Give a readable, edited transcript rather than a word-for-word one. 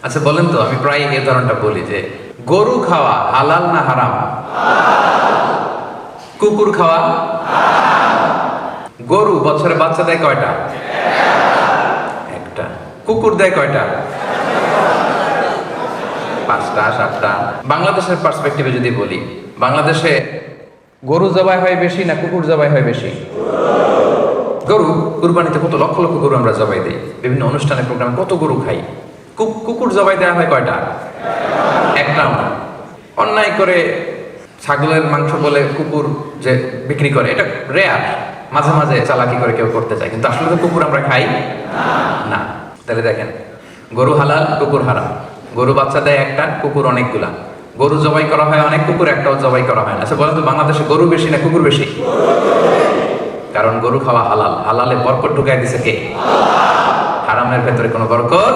আচ্ছা বলেন তো, আমি প্রায় এই ধরনটা বলি যে গরু খাওয়া হালাল না হারাম? কুকুর খাওয়া? গরু বছরে বাচ্চা দেয় কয়টা? একটা। কুকুর দেয় কয়টা? 5টা 7টা। বাংলাদেশের পার্সপেক্টিভে যদি বলি, বাংলাদেশে গরু জবাই হয় বেশি না কুকুর জবাই হয় বেশি? গরু। কুরবানিতে কত লক্ষ লক্ষ গরু আমরা জবাই দিই, বিভিন্ন অনুষ্ঠানে প্রোগ্রামে কত গরু খাই। কুকুর জবাই দেওয়া হয় কয়টা? একটাও না। অন্যায় করে ছাগলের মাংস বলে কুকুর যে বিক্রি করে, এটা রেয়ার, মাঝে মাঝে চালাকি করে কেউ করতে চায়, কিন্তু আসলে তো কুকুর আমরা খাই না। তাহলে দেখেন, গরু হালাল, কুকুর হারাম। গরু বাচ্চা দেয় একটা, কুকুর অনেকগুলা। গরু জবাই করা হয় অনেক, কুকুর একটাও জবাই করা হয় না। আচ্ছা বলেন তো, বাংলাদেশে গরু বেশি না কুকুর বেশি? কারণ গরু খাওয়া হালাল। হালালে বরকত ঢুকাই দিছে কে? হারামের ভেতরে কোনো বরকত